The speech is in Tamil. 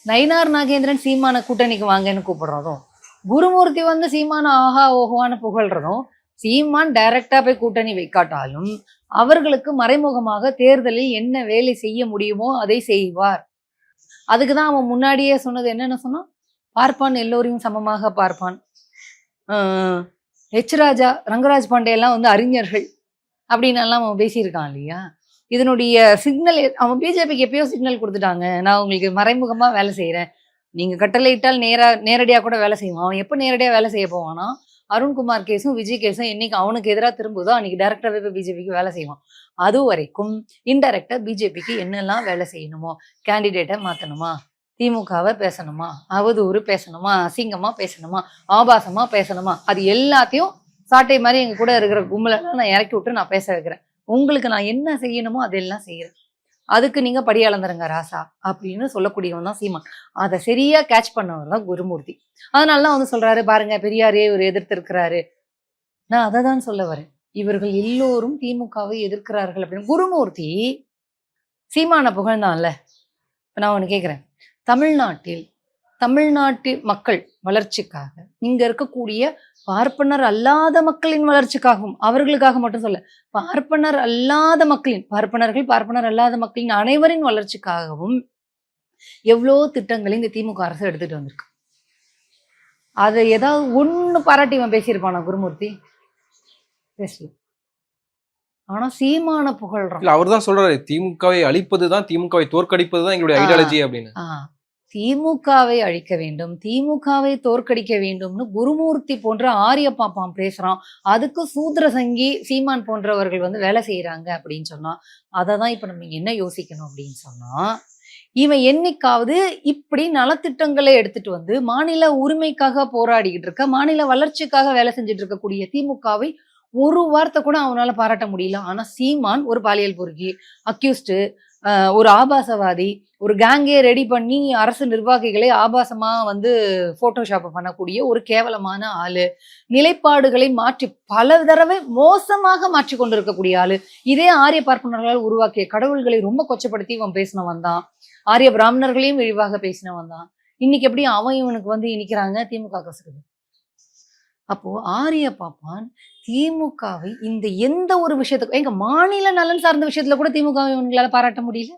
நயினார் நாகேந்திரன் சீமான கூட்டணிக்கு வாங்கன்னு கூப்பிடுறதும், குருமூர்த்தி வந்து சீமான ஆஹா ஓஹோன்னு புகழ்றதும், சீமான் டைரக்டா போய் கூட்டணி வைக்காட்டாலும் அவர்களுக்கு மறைமுகமாக தேர்தலில் என்ன வேலை செய்ய முடியுமோ அதை செய்வார். அதுக்குதான் அவன் முன்னாடியே சொன்னது என்னென்ன சொன்னான்? பார்ப்பான், எல்லோரையும் சமமாக பார்ப்பான். எச் ராஜா, ரங்கராஜ் பாண்டே எல்லாம் வந்து அறிஞர்கள் அப்படின்னு எல்லாம் அவன் பேசியிருக்கான் இல்லையா? இதனுடைய சிக்னல் அவன் பிஜேபிக்கு எப்பயோ சிக்னல் கொடுத்துட்டாங்க. நான் உங்களுக்கு மறைமுகமா வேலை செய்யறேன். நீங்க கட்டளையிட்டால் நேரடியா கூட வேலை செய்வான். அவன் எப்ப நேரடியா வேலை செய்ய போவானா? அருண்குமார் கேஸும், விஜய் கேஸும் என்னைக்கு அவனுக்கு எதிரா திரும்புதோ அன்னைக்கு டைரக்டாவே போய் பிஜேபிக்கு வேலை செய்வான். அது வரைக்கும் இன்டைரக்டா பிஜேபிக்கு என்னெல்லாம் வேலை செய்யணுமோ, கேண்டிடேட்டை மாத்தணுமா, திமுகவை பேசணுமா, அவதூறு பேசணுமா, அசிங்கமா பேசணுமா, ஆபாசமா பேசணுமா, அது எல்லாத்தையும் சாட்டை மாதிரி எங்க கூட இருக்கிற கும்பலெல்லாம் நான் இறக்கி விட்டு நான் பேச வைக்கிறேன். உங்களுக்கு நான் என்ன செய்யணுமோ அதெல்லாம் செய்யறேன். அதுக்கு நீங்க படி அளந்துருங்க ராசா அப்படின்னு சொல்லக்கூடியவன் தான் சீமான். அதை சரியா கேட்ச் பண்ணவர் தான் குருமூர்த்தி. அதனாலதான் வந்து சொல்றாரு பாருங்க, பெரியாரே இவர் எதிர்த்து இருக்கிறாரு. நான் அதை தான் சொல்ல வரேன். இவர்கள் எல்லோரும் திமுகவை எதிர்க்கிறார்கள் அப்படின்னு. குருமூர்த்தி சீமான புகழ்ந்தான்ல. இப்ப நான் ஒண்ணு கேட்கிறேன். தமிழ்நாட்டு மக்கள் வளர்ச்சிக்காக, இங்க இருக்கக்கூடிய பார்ப்பனர் அல்லாத மக்களின் வளர்ச்சிக்காகவும், அவர்களுக்காக மட்டும் சொல்ல, பார்ப்பனர் அல்லாத மக்களின் அனைவரின் வளர்ச்சிக்காகவும் எவ்வளோ திட்டங்களை இந்த திமுக அரசு எடுத்துட்டு வந்திருக்கு. அதை ஏதாவது ஒண்ணு பாராட்டி இவன் பேசியிருப்பானா குருமூர்த்தி? பேசல. ஆனா சீமான புகழ்றான். அவர் தான் சொல்றாரு, திமுகவை அழிப்பதுதான், திமுகவை தோற்கடிப்பதுதான் எங்களுடைய ஐடியாலஜி அப்படின்னு. திமுகவை அழிக்க வேண்டும், திமுகவை தோற்கடிக்க வேண்டும்னு குருமூர்த்தி போன்ற ஆரிய பாப்பான் பேசுறான். அதுக்கு சூத்திர சங்கி சீமான் போன்றவர்கள் வந்து வேலை செய்யறாங்க அப்படின்னு சொன்னா, அதை தான் இப்ப நம்ம என்ன யோசிக்கணும் அப்படின்னு சொன்னா, இவன் என்னைக்காவது இப்படி நலத்திட்டங்களை எடுத்துட்டு வந்து மாநில உரிமைக்காக போராடிக்கிட்டு இருக்க, மாநில வளர்ச்சிக்காக வேலை செஞ்சுட்டு இருக்கக்கூடிய திமுகவை ஒரு வார்த்தை கூட அவனால பாராட்ட முடியல. ஆனா சீமான் ஒரு பாலியல் பொறுக்கி, அக்யூஸ்டு, ஒரு ஆபாசவாதி, ஒரு கேங்கே ரெடி பண்ணி அரசு நிர்வாகிகளை ஆபாசமா வந்து போட்டோஷாப் பண்ணக்கூடிய ஒரு கேவலமான ஆளு, நிலைப்பாடுகளை மாற்றி பல தடவை மோசமாக மாற்றி கொண்டிருக்கக்கூடிய ஆளு. இதே ஆரிய பார்ப்பனர்களால் உருவாக்கிய கடவுள்களை ரொம்ப கொச்சப்படுத்தி இவன் பேசினவன் தான். ஆரிய பிராமணர்களையும் இழிவாக பேசினவன் தான். இன்னைக்கு எப்படி அவன் இவனுக்கு வந்து இனிக்கிறாங்க திமுக கசுக்குது. அப்போ ஆரிய பாப்பான் திமுகவை இந்த எந்த ஒரு விஷயத்துக்கும், எங்க மாநில நலன் சார்ந்த விஷயத்துல கூட திமுகவை இவங்களால பாராட்ட முடியல.